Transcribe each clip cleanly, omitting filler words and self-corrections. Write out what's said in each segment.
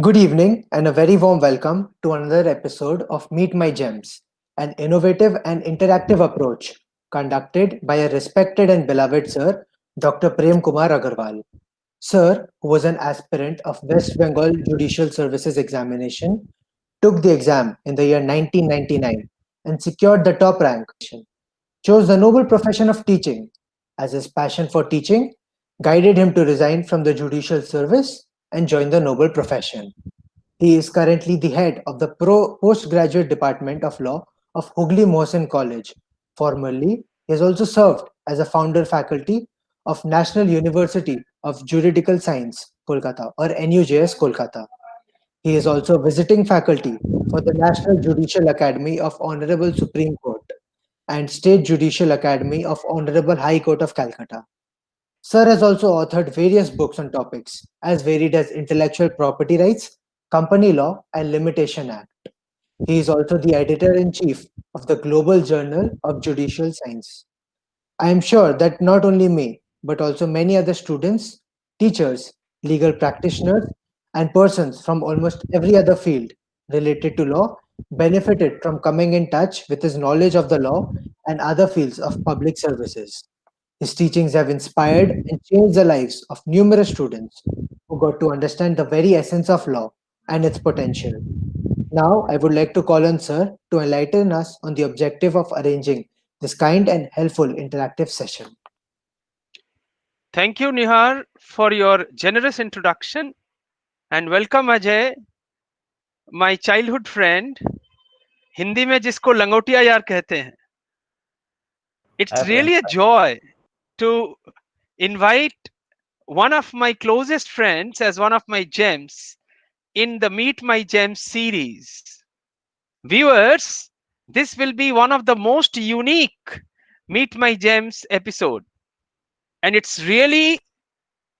Good evening and a very warm welcome to another episode of Meet My Gems, an innovative and interactive approach conducted by a respected and beloved Sir, Dr. Prem Kumar Agarwal. Sir, who was an aspirant of West Bengal Judicial Services examination, took the exam in the year 1999 and secured the top rank, chose the noble profession of teaching, as his passion for teaching guided him to resign from the judicial service and join the noble profession. He is currently the head of the postgraduate department of law of Hooghly Mohsen College. Formerly, he has also served as a founder faculty of National University of Juridical Science, Kolkata, or NUJS, Kolkata. He is also visiting faculty for the National Judicial Academy of Honorable Supreme Court and State Judicial Academy of Honorable High Court of Calcutta. Sir has also authored various books on topics as varied as intellectual property rights, company law, and limitation act. He is also the editor-in-chief of the Global Journal of Judicial Science. I am sure that not only me, but also many other students, teachers, legal practitioners, and persons from almost every other field related to law benefited from coming in touch with his knowledge of the law and other fields of public services. His teachings have inspired and changed the lives of numerous students who got to understand the very essence of law and its potential. Now, I would like to call on Sir to enlighten us on the objective of arranging this kind and helpful interactive session. Thank you, Nihar, for your generous introduction, and welcome Ajay, my childhood friend. Hindi में जिसको लंगोटिया यार कहते हैं. It's really a joy to invite one of my closest friends as one of my gems in the Meet My Gems series. Viewers, this will be one of the most unique Meet My Gems episode, and it's really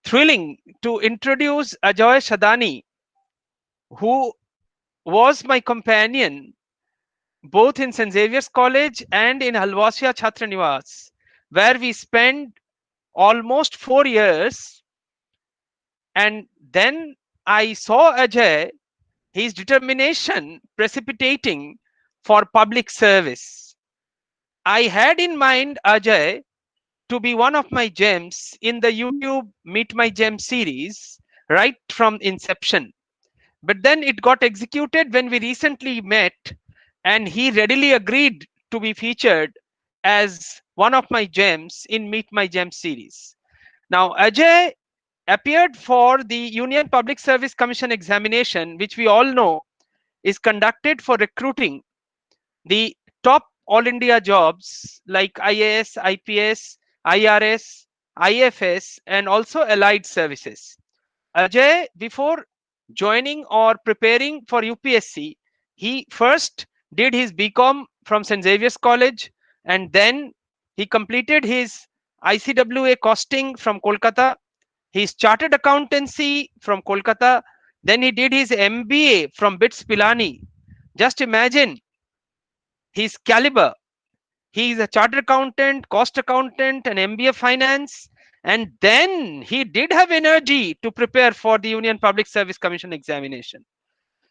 thrilling to introduce Ajoy Shadani, who was my companion both in St. Xavier's College and in Halwasia Chhatra Niwas, where we spent almost 4 years. And then I saw Ajay, his determination precipitating for public service. I had in mind Ajay to be one of my gems in the YouTube Meet My Gem series right from inception. But then it got executed when we recently met, and he readily agreed to be featured as one of my gems in Meet My Gem series. Now, Ajay appeared for the Union Public Service Commission examination, which we all know is conducted for recruiting the top all India jobs like IAS, IPS, IRS, IFS, and also allied services. Ajay, before joining or preparing for UPSC, he first did his BCom from St. Xavier's College, and then he completed his ICWA costing from Kolkata, his chartered accountancy from Kolkata, then he did his MBA from BITS Pilani. Just imagine his caliber. He is a chartered accountant, cost accountant, and MBA finance. And then he did have energy to prepare for the Union Public Service Commission examination.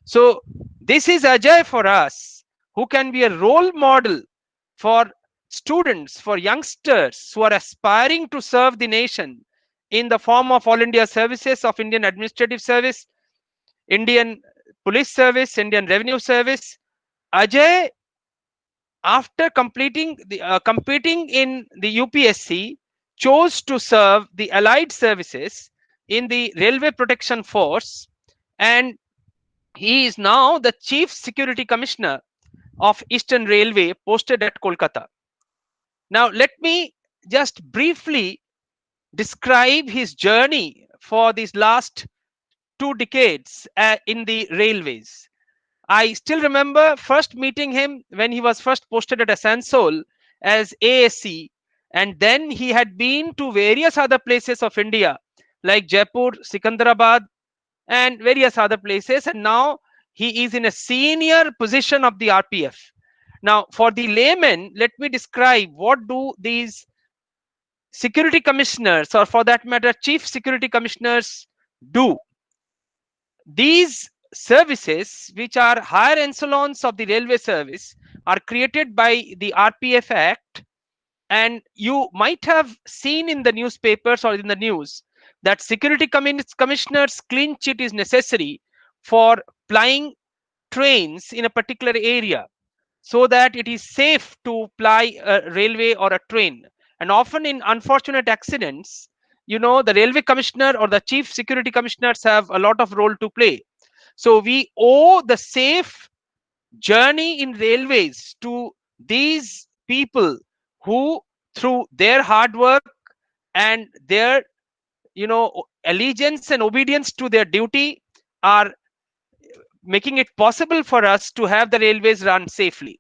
So this is Ajay for us, who can be a role model for students, for youngsters who are aspiring to serve the nation in the form of All India Services of Indian Administrative Service, Indian Police Service, Indian Revenue Service. Ajay, after competing in the UPSC, chose to serve the allied services in the Railway Protection Force, and he is now the Chief Security Commissioner of Eastern Railway posted at Kolkata. Now, let me just briefly describe his journey for these last 2 decades in the railways. I still remember first meeting him when he was first posted at Asansol as ASC, and then he had been to various other places of India like Jaipur, Sikandarabad, and various other places, and now he is in a senior position of the RPF. Now, for the layman, let me describe what do these security commissioners, or for that matter, chief security commissioners, do. These services which are higher echelons of the railway service are created by the RPF Act. And you might have seen in the newspapers or in the news that security commissioners clean chit is necessary for plying trains in a particular area, so that it is safe to ply a railway or a train. And often in unfortunate accidents, the railway commissioner or the chief security commissioners have a lot of role to play. So we owe the safe journey in railways to these people who, through their hard work and their allegiance and obedience to their duty, are making it possible for us to have the railways run safely.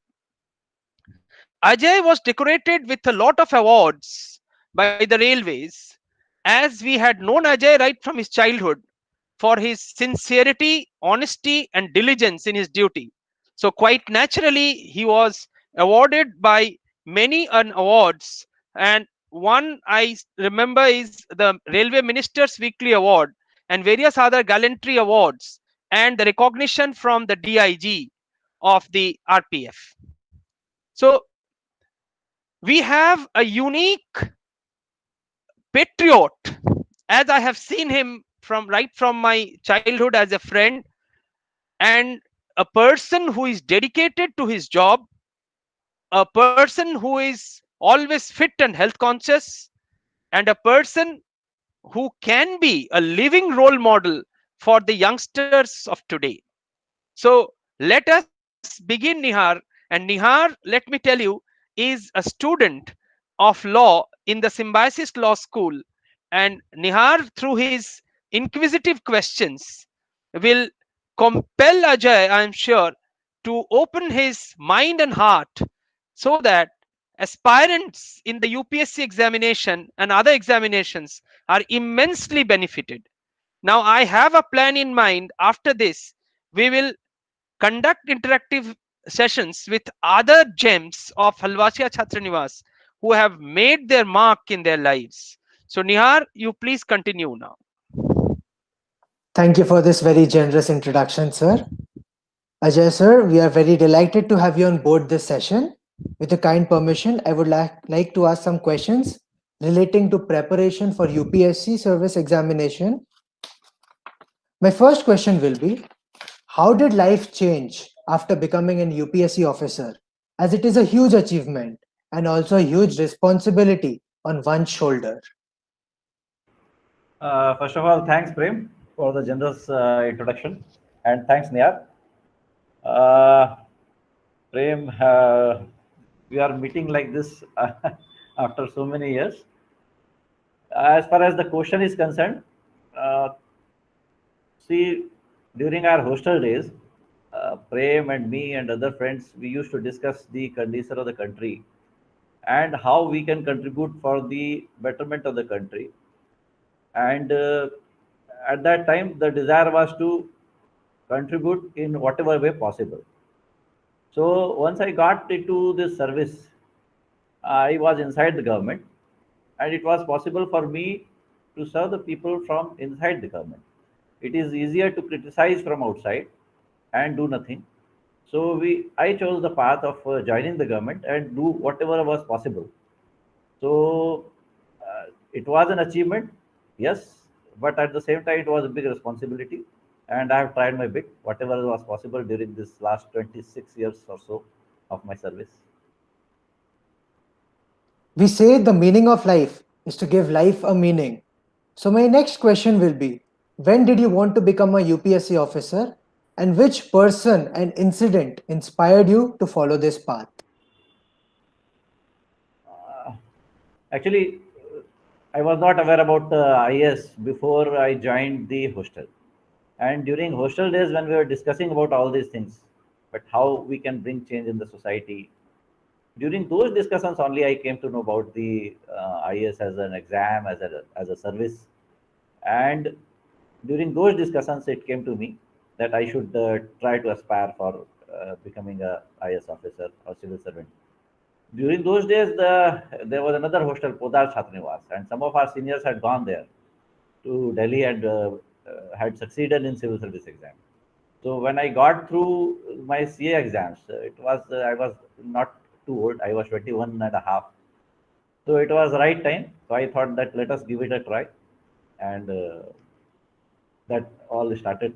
Ajay was decorated with a lot of awards by the railways, as we had known Ajay right from his childhood for his sincerity, honesty, and diligence in his duty. So, quite naturally, he was awarded by many an awards. And one I remember is the Railway Minister's Weekly Award and various other gallantry awards, and the recognition from the DIG of the RPF. So, we have a unique patriot, as I have seen him from my childhood as a friend, and a person who is dedicated to his job, a person who is always fit and health conscious, and a person who can be a living role model for the youngsters of today. So let us begin, Nihar. And Nihar, let me tell you, is a student of law in the Symbiosis Law School. And Nihar, through his inquisitive questions, will compel Ajay, I am sure, to open his mind and heart, so that aspirants in the UPSC examination and other examinations are immensely benefited. Now, I have a plan in mind. After this, we will conduct interactive sessions with other gems of Halwasia Chhatranivas who have made their mark in their lives. So, Nihar, you please continue now. Thank you for this very generous introduction, sir. Ajay, sir, we are very delighted to have you on board this session. With your kind permission, I would like to ask some questions relating to preparation for UPSC service examination. My first question will be, how did life change after becoming an UPSC officer? As it is a huge achievement and also a huge responsibility on one's shoulder. First of all, thanks, Prem, for the generous introduction. And thanks, Niyar. Prem, we are meeting like this after so many years. As far as the question is concerned, see, during our hostel days, Prem and me and other friends, we used to discuss the condition of the country and how we can contribute for the betterment of the country. And at that time, the desire was to contribute in whatever way possible. So once I got into this service, I was inside the government, and it was possible for me to serve the people from inside the government. It is easier to criticize from outside and do nothing. So I chose the path of joining the government and do whatever was possible. So it was an achievement, yes, but at the same time, it was a big responsibility. And I have tried my bit, whatever was possible during this last 26 years or so of my service. We say the meaning of life is to give life a meaning. So my next question will be, when did you want to become a UPSC officer, and which person and incident inspired you to follow this path? Actually, I was not aware about IS before I joined the hostel. And during hostel days, when we were discussing about all these things, but how we can bring change in the society, during those discussions only I came to know about the IS as an exam, as a service. And during those discussions, it came to me that I should try to aspire for becoming a IS officer or civil servant. During those days, there was another hostel, Podar Chhatranivas, and some of our seniors had gone there to Delhi and had succeeded in civil service exam. So when I got through my CA exams, I was not too old. I was 21 and a half. So it was right time. So I thought that let us give it a try, and that all started.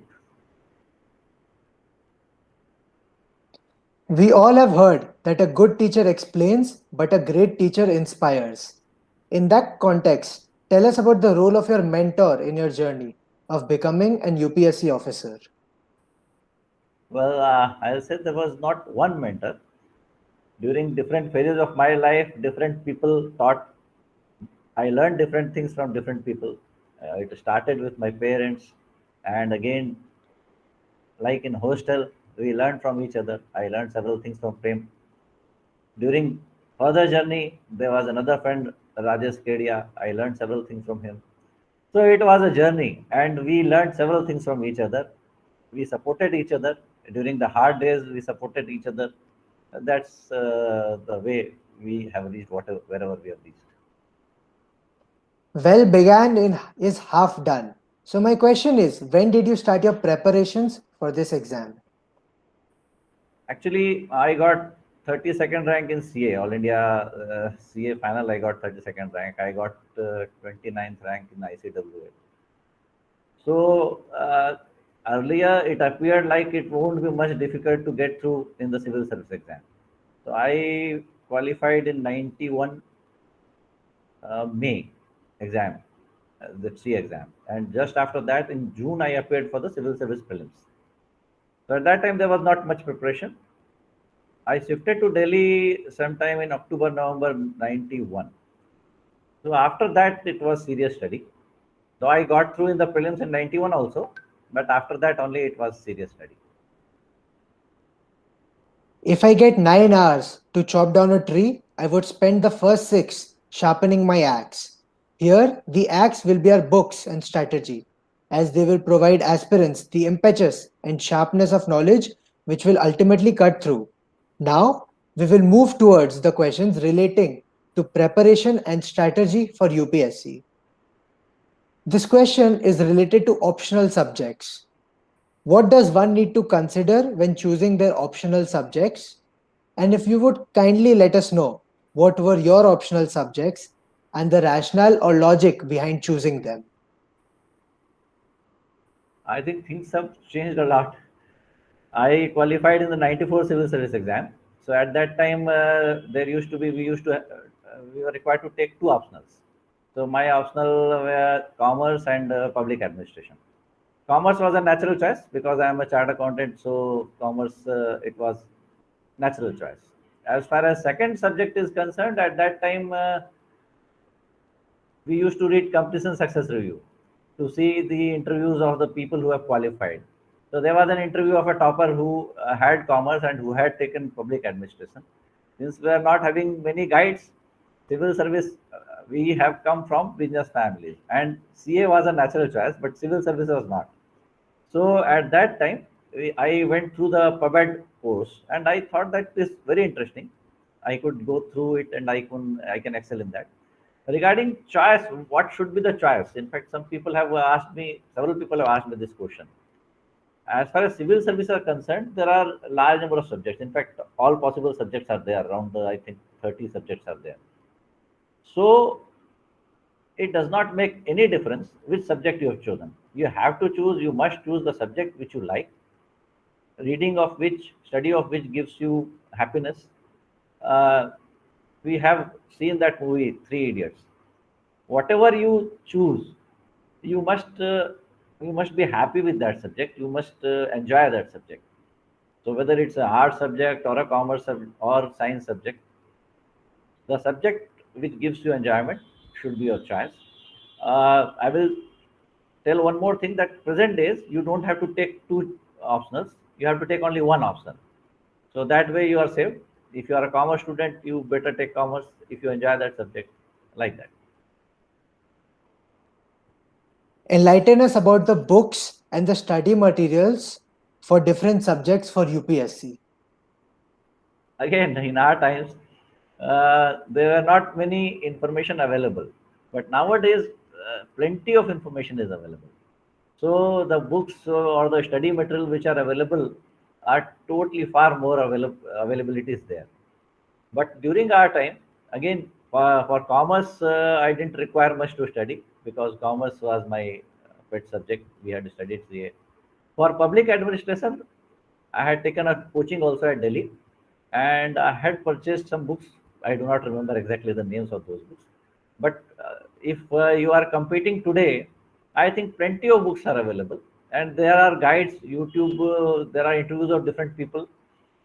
We all have heard that a good teacher explains, but a great teacher inspires. In that context, tell us about the role of your mentor in your journey of becoming an UPSC officer. Well, I'll say there was not one mentor. During different phases of my life, different people taught. I learned different things from different people. It started with my parents, and again, like in hostel, we learned from each other. I learned several things from Prem. During further journey, there was another friend, Rajesh Kedia. I learned several things from him. So it was a journey, and we learned several things from each other. We supported each other during the hard days. We supported each other. That's the way we have reached whatever wherever we have reached. Well began in is half done. So my question is, when did you start your preparations for this exam? Actually, I got 32nd rank in CA, All India CA final. I got 32nd rank. I got 29th rank in ICWA. So earlier it appeared like it won't be much difficult to get through in the civil service exam. So I qualified in 91 May exam, the C exam. And just after that, in June, I appeared for the civil service prelims. So at that time, there was not much preparation. I shifted to Delhi sometime in October, November 91. So after that, it was serious study. Though I got through in the prelims in 91 also, but after that only it was serious study. If I get 9 hours to chop down a tree, I would spend the first 6 sharpening my axe. Here, the axe will be our books and strategy, as they will provide aspirants the impetus and sharpness of knowledge which will ultimately cut through. Now, we will move towards the questions relating to preparation and strategy for UPSC. This question is related to optional subjects. What does one need to consider when choosing their optional subjects? And if you would kindly let us know what were your optional subjects and the rationale or logic behind choosing them. I think things have changed a lot. I qualified in the 94 civil service exam. So at that time, there used to be, we were required to take two optionals. So my optional were commerce and public administration. Commerce was a natural choice because I am a chartered accountant. So commerce, it was natural choice. As far as second subject is concerned, at that time, we used to read competition success review to see the interviews of the people who have qualified. So there was an interview of a topper who had commerce and who had taken public administration. Since we are not having many guides, civil service, we have come from business families, and CA was a natural choice, but civil service was not. So at that time, I went through the PubEd course, and I thought that is very interesting. I could go through it, and I can excel in that. Regarding choice, what should be the choice? In fact, several people have asked me this question. As far as civil service are concerned, there are a large number of subjects. In fact, all possible subjects are there. Around I think 30 subjects are there. So it does not make any difference which subject you have chosen. You have to choose. You must choose the subject which you like, reading of which, study of which gives you happiness. Uh, we have seen that movie, Three Idiots. Whatever you choose, you must uh, you must be happy with that subject. You must enjoy that subject. So whether it's an art subject or a commerce or science subject, the subject which gives you enjoyment should be your choice. I will tell one more thing that present days you don't have to take two optionals. You have to take only one optional. So that way you are safe. If you are a commerce student, you better take commerce if you enjoy that subject, like that. Enlighten us about the books and the study materials for different subjects for UPSC. Again, in our times, there were not many information available, but nowadays, plenty of information is available. So the books or the study material which are available are totally far more availability is there. But during our time, again, for commerce, I didn't require much to study because commerce was my pet subject. We had studied CA. For public administration, I had taken a coaching also at Delhi, and I had purchased some books. I do not remember exactly the names of those books. But if you are competing today, I think plenty of books are available, and there are guides, YouTube. There are interviews of different people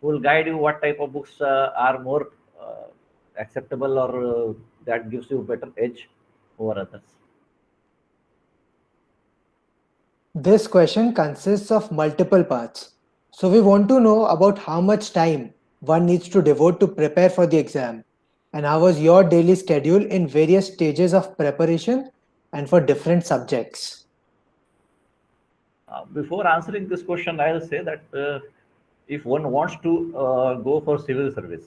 who will guide you what type of books are more acceptable or that gives you better edge over others. This question consists of multiple parts. So we want to know about how much time one needs to devote to prepare for the exam, and how was your daily schedule in various stages of preparation and for different subjects. Before answering this question, I'll say that if one wants to go for civil service,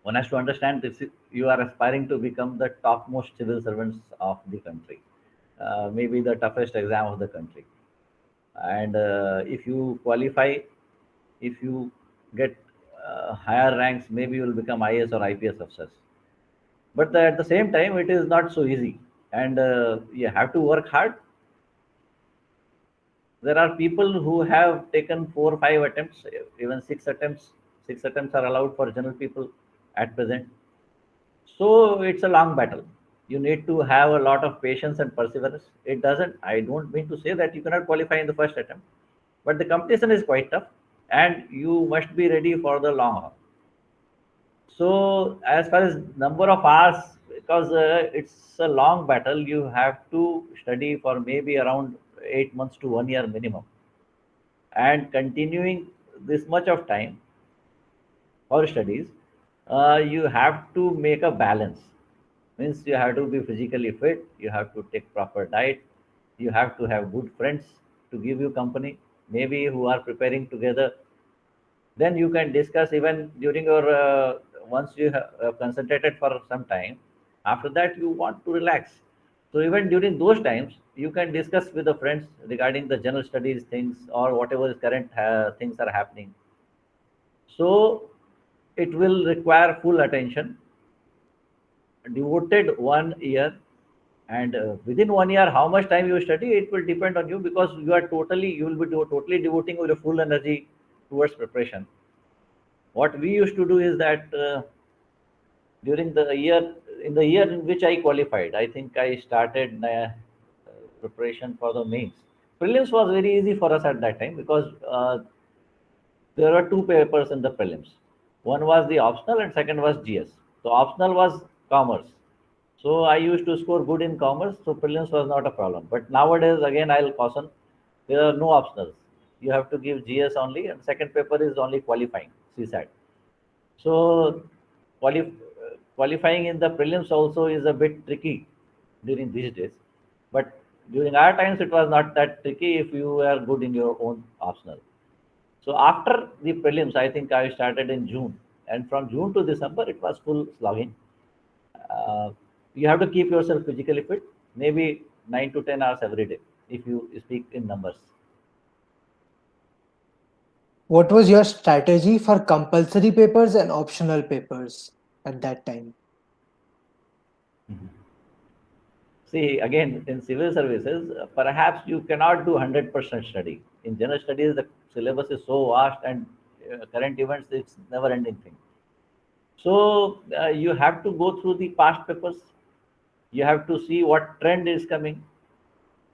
one has to understand this: you are aspiring to become the topmost civil servants of the country, maybe the toughest exam of the country. And if you qualify, if you get higher ranks, maybe you will become IAS or IPS officers. But at the same time, it is not so easy, and you have to work hard. There are people who have taken 4 or 5 attempts, even 6 attempts. 6 attempts are allowed for general people at present. So it's a long battle. You need to have a lot of patience and perseverance. I don't mean to say that you cannot qualify in the first attempt, but the competition is quite tough, and you must be ready for the long haul. So as far as number of hours, because it's a long battle, you have to study for maybe around 8 months to 1 year minimum, and continuing this much of time for studies, you have to make a balance. Means you have to be physically fit, you have to take proper diet, you have to have good friends to give you company, maybe who are preparing together. Then you can discuss even during your once you have concentrated for some time. After that, you want to relax. So even during those times, you can discuss with the friends regarding the general studies things or whatever is current things are happening. So it will require full attention, devoted 1 year. And within 1 year, how much time you study, it will depend on you, because you will be totally devoting your full energy towards preparation. What we used to do is that during the year, in the year in which I qualified, I think I started preparation for the mains. Prelims was very easy for us at that time, because there were two papers in the prelims. One was the optional and second was GS. So optional was commerce. So I used to score good in commerce, so prelims was not a problem. But nowadays, again, I'll caution, there are no optionals. You have to give GS only, and second paper is only qualifying, CSAT. So qualifying in the prelims also is a bit tricky during these days. But during our times, it was not that tricky if you were good in your own optional. So after the prelims, I think I started in June, and from June to December, it was full slogging. Uh, you have to keep yourself physically fit, maybe 9 to 10 hours every day, if you speak in numbers. What was your strategy for compulsory papers and optional papers at that time? See, again, in civil services, perhaps you cannot do 100% study. In general studies, the syllabus is so vast, and current events, it's never ending thing. So you have to go through the past papers. You have to see what trend is coming.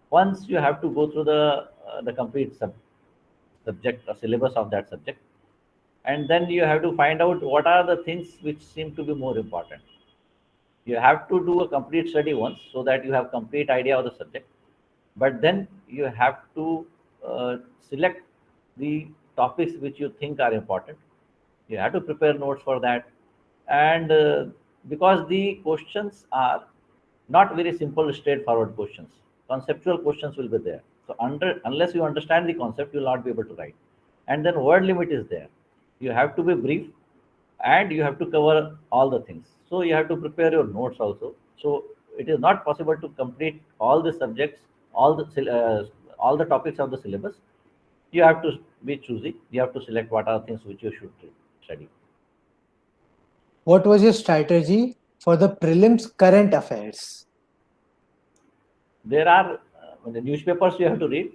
Once you have to go through the complete subject or syllabus of that subject, and then you have to find out what are the things which seem to be more important. You have to do a complete study once, so that you have complete idea of the subject. But then you have to select the topics which you think are important. You have to prepare notes for that. And because the questions are not very simple straightforward questions, conceptual questions will be there. So unless you understand the concept, you will not be able to write. And then word limit is there. You have to be brief, and you have to cover all the things. So you have to prepare your notes also. So it is not possible to complete all the subjects, all the all the topics of the syllabus, you have to be choosy. You have to select what are things which you should study. What was your strategy for the prelims current affairs? There are the newspapers you have to read,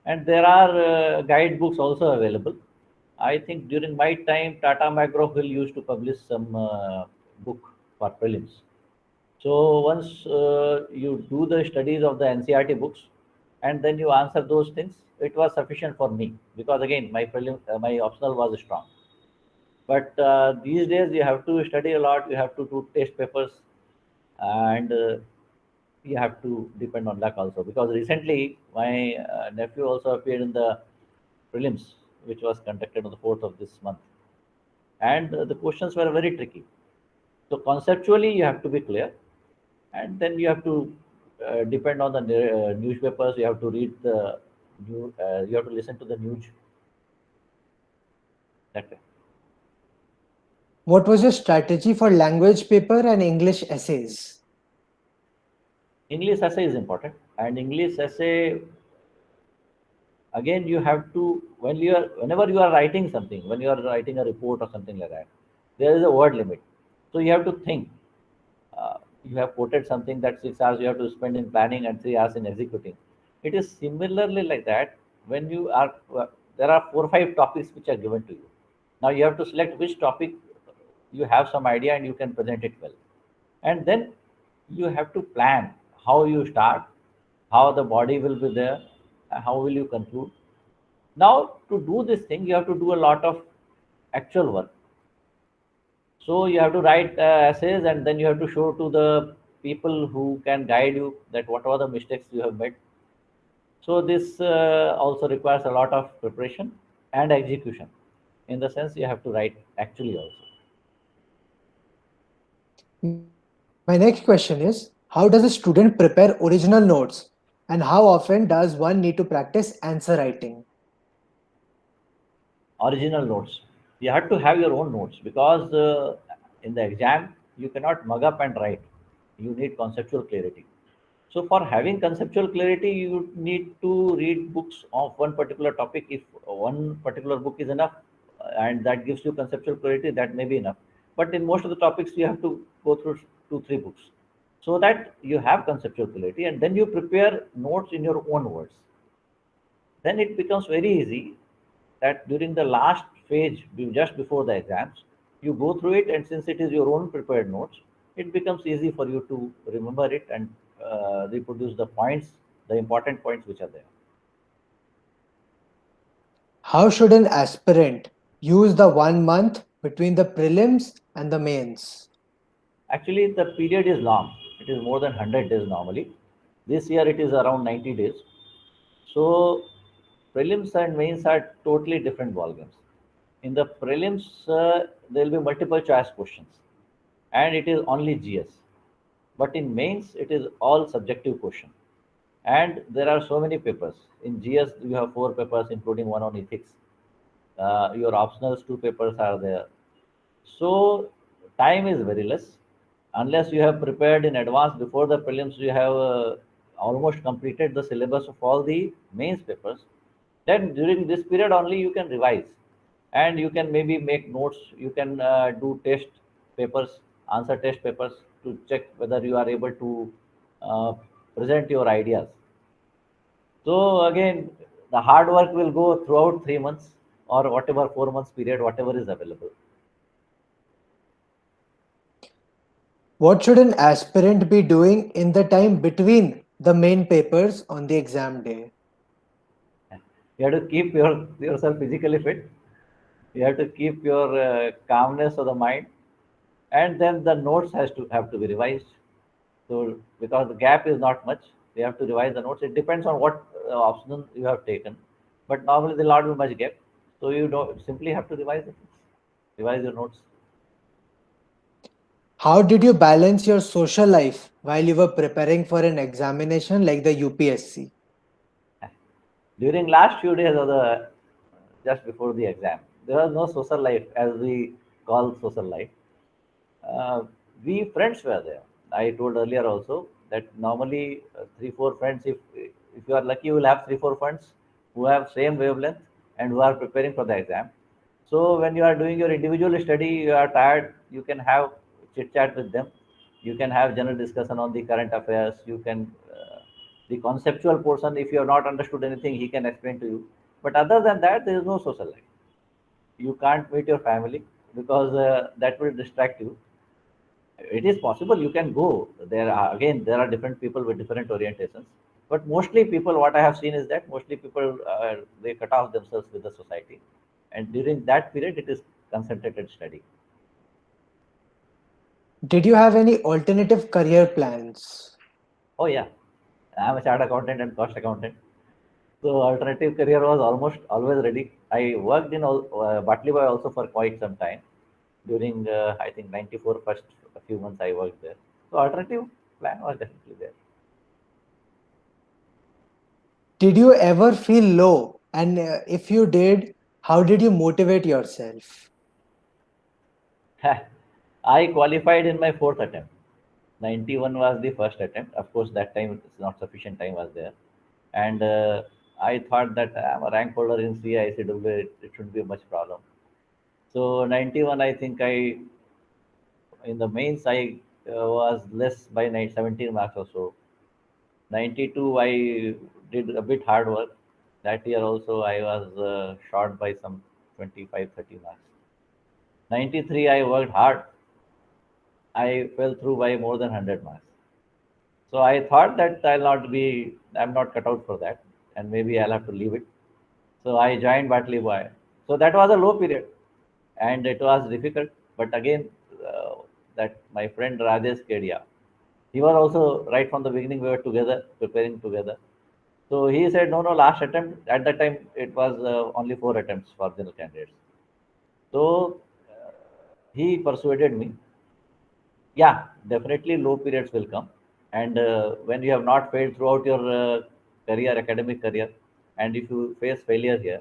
and there are guidebooks also available. I think during my time, Tata McGraw-Hill used to publish some book for prelims. So once you do the studies of the NCRT books, and then you answer those things, it was sufficient for me, because again my optional was strong. But these days you have to study a lot. You have to do test papers, and you have to depend on luck also. Because recently my nephew also appeared in the prelims, which was conducted on the 4th of this month, and the questions were very tricky. So conceptually you have to be clear, and then you have to depend on the newspapers. You have to read the you have to listen to the news. That way. What was your strategy for language paper and English essays? English essay is important, and English essay, again, you have to, whenever you are writing something, when you are writing a report or something like that, there is a word limit. So you have to think. You have quoted something that 6 hours you have to spend in planning and 3 hours in executing. It is similarly like that. When you are there are 4 or 5 topics which are given to you. Now you have to select which topic you have some idea and you can present it well, and then you have to plan how you start, how the body will be there, how will you conclude. Now to do this thing, you have to do a lot of actual work. So you have to write essays, and then you have to show to the people who can guide you that what are the mistakes you have made. So this also requires a lot of preparation and execution. In the sense, you have to write actually also. My next question is, how does a student prepare original notes and how often does one need to practice answer writing? Original notes. You have to have your own notes, because in the exam you cannot mug up and write. You need conceptual clarity. So for having conceptual clarity, you need to read books of one particular topic. If one particular book is enough, and that gives you conceptual clarity, that may be enough. But in most of the topics, you have to go through 2 3 books, so that you have conceptual clarity, and then you prepare notes in your own words. Then it becomes very easy that during the last phase, just before the exams, you go through it, and since it is your own prepared notes, it becomes easy for you to remember it and reproduce the points, the important points which are there. How should an aspirant use the 1 month between the prelims and the mains? Actually, the period is long. It is more than 100 days normally. This year it is around 90 days. So prelims and mains are totally different ballgames. In the prelims, there will be multiple choice questions, and it is only GS. But in mains, it is all subjective question, and there are so many papers. In GS, you have 4 papers, including one on ethics. Your optionals 2 papers are there. So time is very less. Unless you have prepared in advance before the prelims, you have almost completed the syllabus of all the mains papers. Then during this period only you can revise, and you can maybe make notes. You can do test papers, answer test papers, to check whether you are able to uh, present your ideas. So again, the hard work will go throughout 3 months, or whatever 4 months period, whatever is available. What should an aspirant be doing in the time between the main papers on the exam day? You have to keep yourself physically fit. You have to keep your calmness of the mind, and then the notes has to have to be revised. So because the gap is not much, you have to revise the notes. It depends on what option you have taken, but normally there will not be much gap. So you don't simply have to revise it, revise your notes. How did you balance your social life while you were preparing for an examination like the UPSC? During last few days of the just before the exam, there was no social life as we call social life. Uh, we friends were there. I told earlier also that normally 3 4 friends, if If you are lucky, you will have 3, 4 friends who have same wavelength and who are preparing for the exam. So when you are doing your individual study, you are tired, you can have chit chat with them. You can have general discussion on the current affairs. You can the conceptual portion. If you have not understood anything, he can explain to you. But other than that, there is no social life. You can't meet your family because that will distract you. It is possible you can go there. Again, there are different people with different orientations, but mostly people, what I have seen is that mostly people they cut off themselves with the society, and during that period it is concentrated study. Did you have any alternative career plans? Oh yeah, I am a chartered accountant and cost accountant, so alternative career was almost always ready. I worked in Bartley Boy also for quite some time. During I think 94 first a few months I worked there, so alternative plan was definitely there. Did you ever feel low? And if you did, how did you motivate yourself? I qualified in my fourth attempt. 91 was the first attempt. Of course, that time it's not sufficient time was there, and I thought that I'm a rank holder in CICW. It shouldn't be much problem. So 91, I think I in the mains I was less by 17 marks or so. 92, I did a bit hard work. That year also I was short by some 25, 30 marks. 93, I worked hard. I fell through by more than 100 marks. So I thought that I'm not cut out for that, and maybe I'll have to leave it. So I joined Bartley Boy. So that was a low period, and it was difficult. But again, that my friend Rajesh Kedia, he was also right from the beginning. We were together, preparing together. So he said, no, no, last attempt. At that time, it was only 4 attempts for general candidates. So he persuaded me. Yeah, definitely low periods will come, and when you have not failed throughout your career, academic career, and if you face failure here,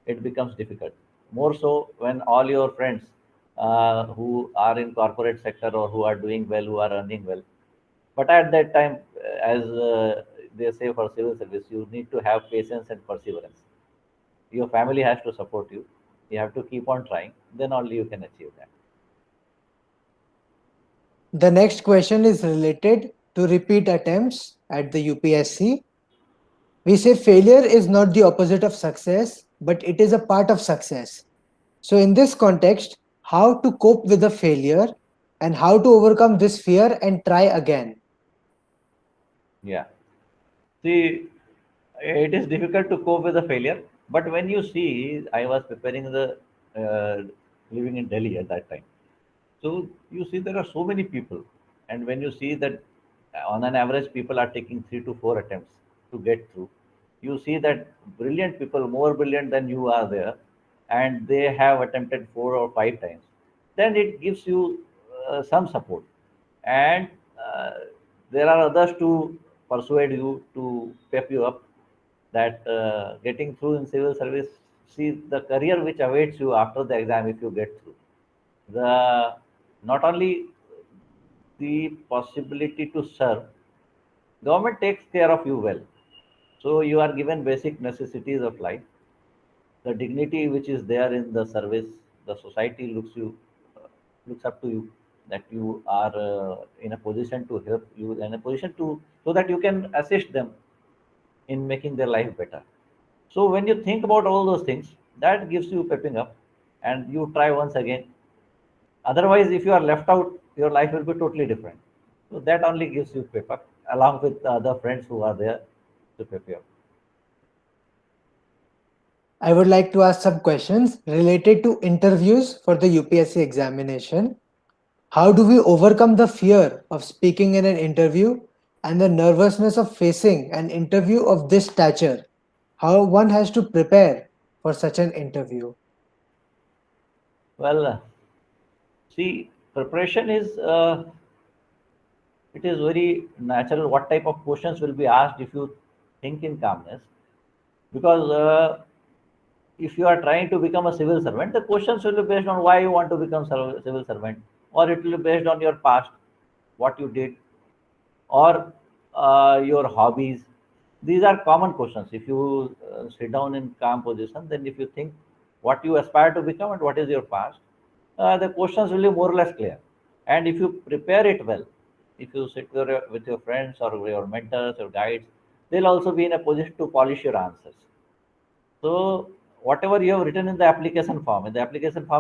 it becomes difficult. More so when all your friends who are in corporate sector or who are doing well, who are earning well. But at that time, as they say for civil service, you need to have patience and perseverance. Your family has to support you. You have to keep on trying, then only you can achieve that. The next question is related to repeat attempts at the UPSC. We say failure is not the opposite of success, but it is a part of success. So, in this context, how to cope with a failure and how to overcome this fear and try again? Yeah. See, it is difficult to cope with the failure, but when you see, I was preparing the living in Delhi at that time. So you see, there are so many people, and when you see that on an average, people are taking 3 to 4 attempts to get through, you see that brilliant people, more brilliant than you are there, and they have attempted 4 or 5 times. Then it gives you some support, and uh, there are others to persuade you to pep you up that getting through in civil service, see the career which awaits you after the exam if you get through. The not only the possibility to serve, government takes care of you well. So you are given basic necessities of life, the dignity which is there in the service, the society looks up to you, that you are in a position to help you, in a position to so that you can assist them in making their life better. So when you think about all those things, that gives you pepping up, and you try once again. Otherwise, if you are left out, your life will be totally different. So that only gives you pep up, along with the other friends who are there to pep you up. I would like to ask some questions related to interviews for the UPSC examination. How do we overcome the fear of speaking in an interview and the nervousness of facing an interview of this stature? How one has to prepare for such an interview? Well, see, preparation is it is very natural. What type of questions will be asked if you think in calmness? Because if you are trying to become a civil servant, the questions will be based on why you want to become civil servant, or it will be based on your past, what you did, or your hobbies. These are common questions. If you sit down in calm position, then if you think what you aspire to become and what is your past, the questions will be more or less clear. And if you prepare it well, if you sit with your friends or your mentors or guides, they'll also be in a position to polish your answers. So whatever you have written in the application form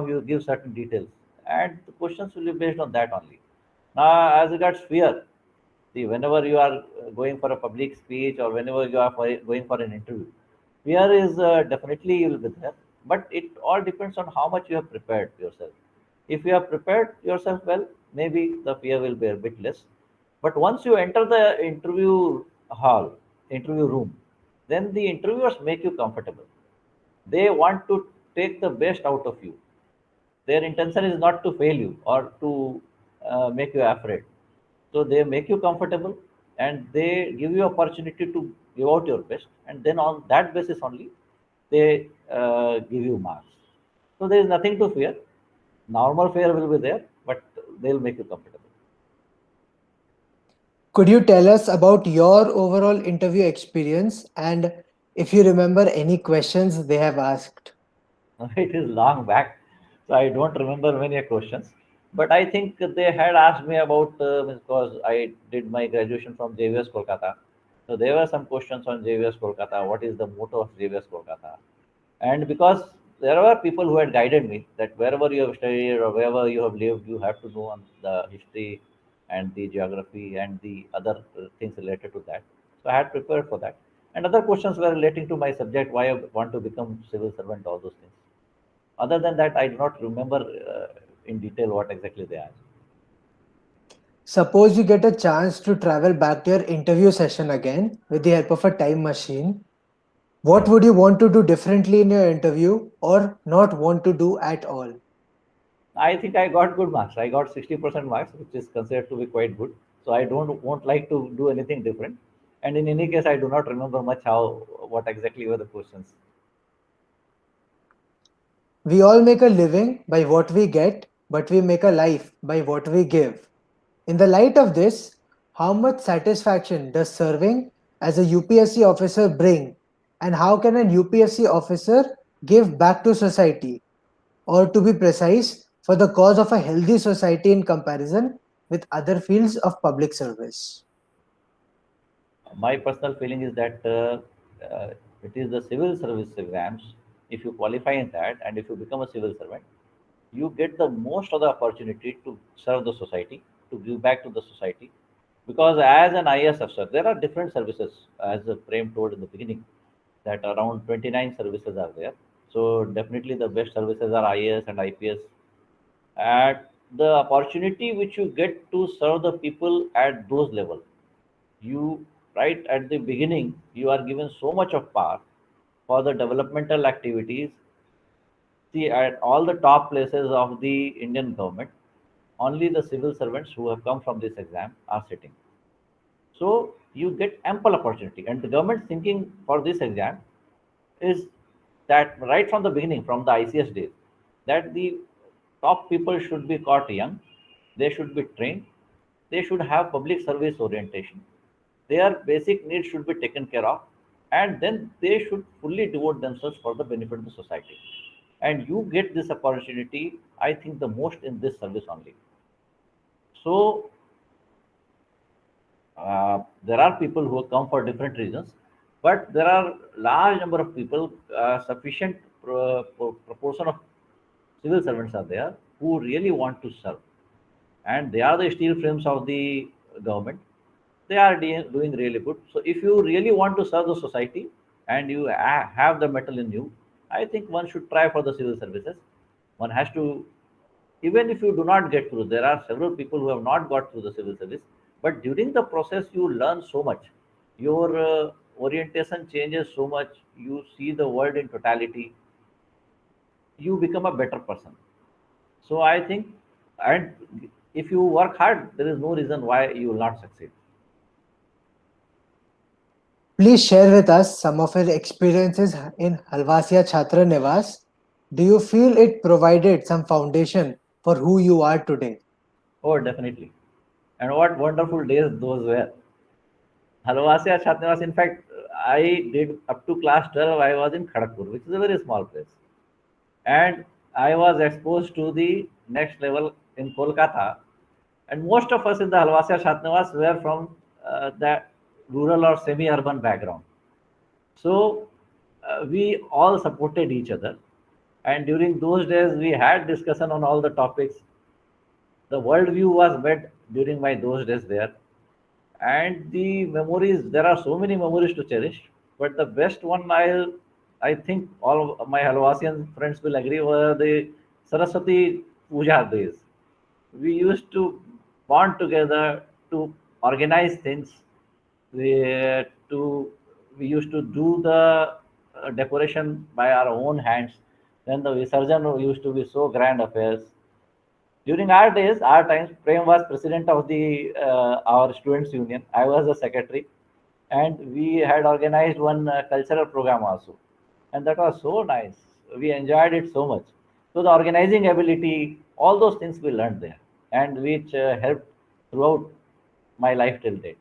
you give certain details, and the questions will be based on that only. Now, as regards fear, see, whenever you are going for a public speech or whenever you are going for an interview, fear is definitely you will be there. But it all depends on how much you have prepared yourself. If you have prepared yourself well, maybe the fear will be a bit less. But once you enter the interview hall, interview room, then the interviewers make you comfortable. They want to take the best out of you. Their intention is not to fail you or to make you afraid. So they make you comfortable and they give you opportunity to give out your best, and then on that basis only they give you marks. So there is nothing to fear. Normal fear will be there, but they'll make you comfortable. Could you tell us about your overall interview experience and if you remember any questions they have asked? It is long back, so I don't remember many questions. But I think they had asked me about because I did my graduation from JVS Kolkata. So there were some questions on JVS Kolkata. What is the motto of JVS Kolkata? And because there were people who had guided me that wherever you have studied or wherever you have lived, you have to know on the history and the geography and the other things related to that. So I had prepared for that. And other questions were relating to my subject, why I want to become civil servant, all those things. Other than that, I do not remember in detail what exactly they asked. Suppose you get a chance to travel back to your interview session again with the help of a time machine. What would you want to do differently in your interview or not want to do at all? I think I got good marks. I got 60% marks, which is considered to be quite good. So I don't won't like to do anything different. And in any case, I do not remember much how what exactly were the questions. We all make a living by what we get, but we make a life by what we give. In the light of this, how much satisfaction does serving as a UPSC officer bring? And how can an UPSC officer give back to society? Or to be precise, for the cause of a healthy society in comparison with other fields of public service? My personal feeling is that it is the civil service exams. If you qualify in that and if you become a civil servant, you get the most of the opportunity to serve the society, to give back to the society. Because as an IAS officer, there are different services, as Prem told in the beginning, that around 29 services are there. So definitely the best services are IAS and IPS. At the opportunity which you get to serve the people at those levels, you right at the beginning you are given so much of power for the developmental activities. See, at all the top places of the Indian government, only the civil servants who have come from this exam are sitting. So you get ample opportunity, and the government thinking for this exam is that right from the beginning, from the ICS days, that the top people should be caught young, they should be trained, they should have public service orientation, their basic needs should be taken care of, and then they should fully devote themselves for the benefit of the society. And you get this opportunity, I think, the most in this service only. So there are people who come for different reasons, but there are large number of people, sufficient proportion of civil servants are there who really want to serve, and they are the steel frames of the government. They are doing really good. So if you really want to serve the society and you have the metal in you, I think one should try for the civil services. One has to, even if you do not get through, there are several people who have not got through the civil service, but during the process you learn so much. Your orientation changes so much. You see the world in totality. You become a better person. So I think, and if you work hard, there is no reason why you will not succeed. Please share with us some of your experiences in Halvasia Chhatra Nivas. Do you feel it provided some foundation for who you are today? Oh, definitely. And what wonderful days those were. Halwasia Chatnivas, in fact, I did up to class 12. I was in Kharagpur, which is a very small place, and I was exposed to the next level in Kolkata. And most of us in the Halwasia Shatnavas were from that rural or semi-urban background. So we all supported each other, and during those days we had discussion on all the topics. The worldview was met during my those days there, and the memories. There are so many memories to cherish, but the best one I think all of my Halwasian friends will agree were the Saraswati Puja days. We used to bond together to organize things. We used to do the decoration by our own hands. Then the Visarjan used to be so grand affairs. During our days, our times, Prem was president of the our students union. I was the secretary, and we had organized one cultural program also, and that was so nice. We enjoyed it so much. So the organizing ability, all those things we learned there, and which helped throughout my life till date.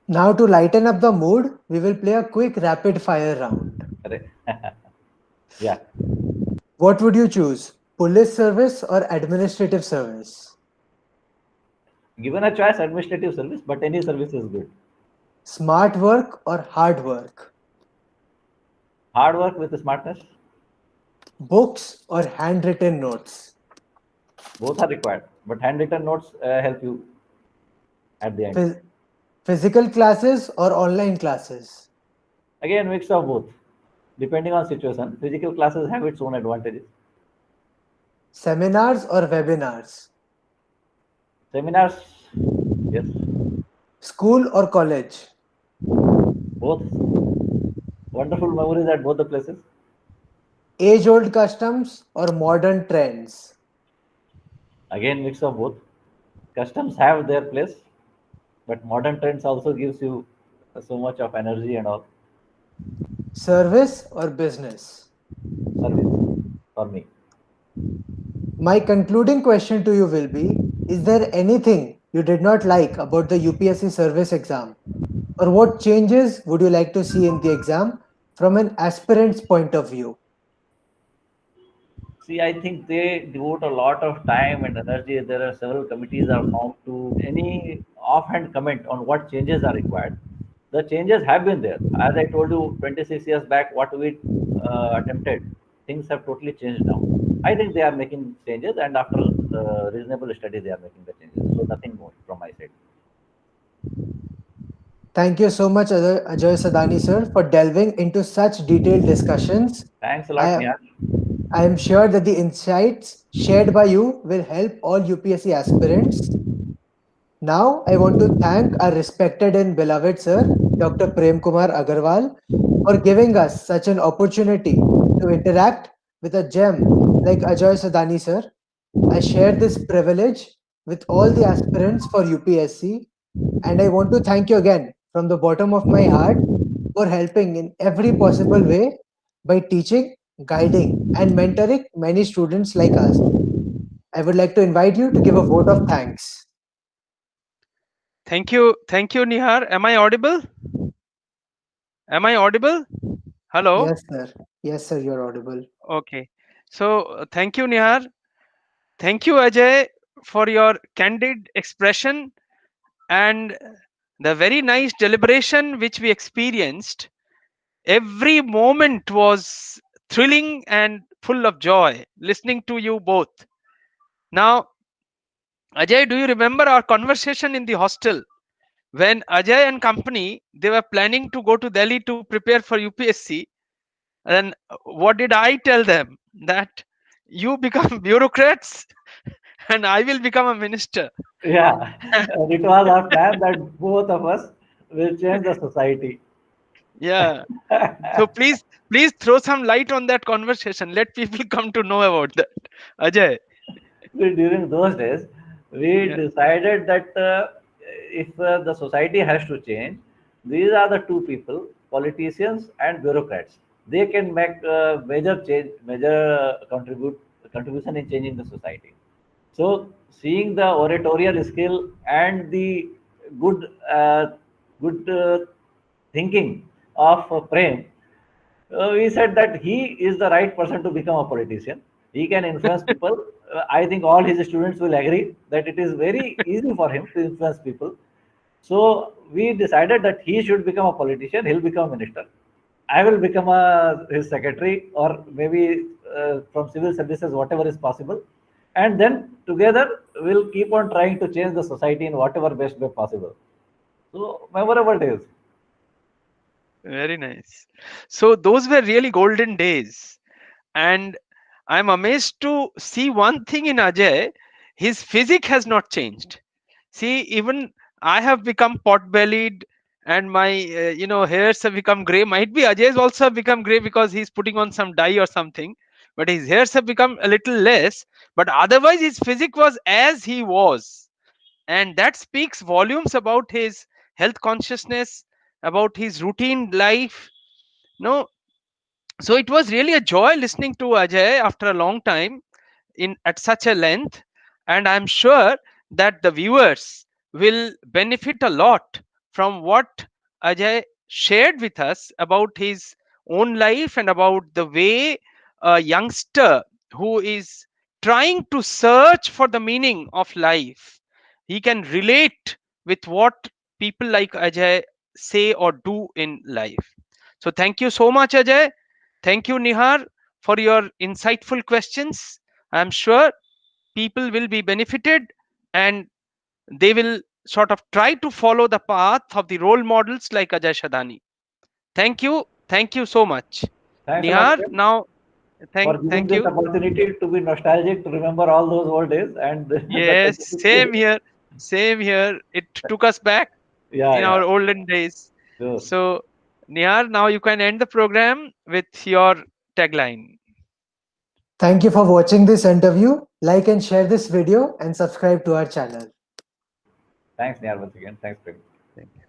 Now, to lighten up the mood, we will play a quick rapid fire round. Correct. Yeah. What would you choose? Police service or administrative service? Given a choice, administrative service, but any service is good. Smart work or hard work? Hard work with smartness, Books or handwritten notes? both are required, but handwritten notes help you at the end. Phys- Physical classes or online classes? Again, mix of both, depending on situation. Physical classes have its own advantages. Seminars or webinars? Seminars, yes, School or college? both. Wonderful memories at both the places. Age old customs or modern trends? Again, mix of both. Customs have their place, but modern trends also gives you so much of energy and all. Service or business? Service for me. My concluding question to you will be: is there anything you did not like about the UPSC service exam? Or what changes would you like to see in the exam from an aspirant's point of view? See, I think they devote a lot of time and energy. There are several committees are formed to any offhand comment on what changes are required. The changes have been there. As I told you 26 years back, what we attempted, things have totally changed now. I think they are making changes, and after reasonable study, they are making the changes. So nothing more from my side. Thank you so much, Ajay Sadani sir, for delving into such detailed discussions. Thanks a lot, I, Nihal. I am sure that the insights shared by you will help all UPSC aspirants. Now, I want to thank our respected and beloved sir, Dr. Prem Kumar Agarwal, for giving us such an opportunity to interact with a gem like Ajay Sadani sir. I share this privilege with all the aspirants for UPSC, and I want to thank you again from the bottom of my heart for helping in every possible way by teaching, guiding, and mentoring many students like us. I would like to invite you to give a vote of thanks. Thank you, Nihar. Am I audible? Am I audible? Hello? Yes, sir. Yes, sir, you're audible. Okay. So, thank you, Nihar. Thank you, Ajay, for your candid expression and the very nice deliberation which we experienced. Every moment was thrilling and full of joy listening to you both. Now, Ajay, do you remember our conversation in the hostel when Ajay and company they were planning to go to Delhi to prepare for UPSC? And what did I tell them? That you become bureaucrats and I will become a minister. Yeah, and it was our plan that both of us will change the society. Yeah. So please throw some light on that conversation. Let people come to know about that. Ajay. During those days, we Yeah. decided that if the society has to change, these are the two people, politicians and bureaucrats. They can make major change, major contribution in changing the society. So, seeing the oratorial skill and the good good thinking of Prem, we said that he is the right person to become a politician. He can influence people. I think all his students will agree that it is very easy for him to influence people. So we decided that he should become a politician. He'll become a minister. I will become his secretary, or maybe from civil services, whatever is possible. And then together we'll keep on trying to change the society in whatever best way possible. So memorable days. Very nice. So those were really golden days. And I'm amazed to see one thing in Ajay, his physique has not changed. See, even I have become pot-bellied and my hairs have become gray. Might be Ajay's also have become gray because he's putting on some dye or something, but his hairs have become a little less. But otherwise, his physique was as he was, and that speaks volumes about his health consciousness, about his routine life. No, so it was really a joy listening to Ajay after a long time in at such a length, and I'm sure that the viewers will benefit a lot from what Ajay shared with us about his own life and about the way a youngster who is trying to search for the meaning of life, he can relate with what people like Ajay say or do in life. So thank you so much, Ajay. Thank you, Nihar, for your insightful questions. I'm sure people will be benefited and they will sort of try to follow the path of the role models like Ajay Shadani. Thank you. Thank you so much. Thanks a lot, Nihar, Prem, now for giving thank this you. opportunity to be nostalgic, to remember all those old days and Yes, same here. Same here. It took us back yeah, in yeah, our olden days. sure. So, Nihar, now you can end the program with your tagline. Thank you for watching this interview. Like and share this video and subscribe to our channel. Thanks, Niyar, once again. Thanks, Prem. Thank you.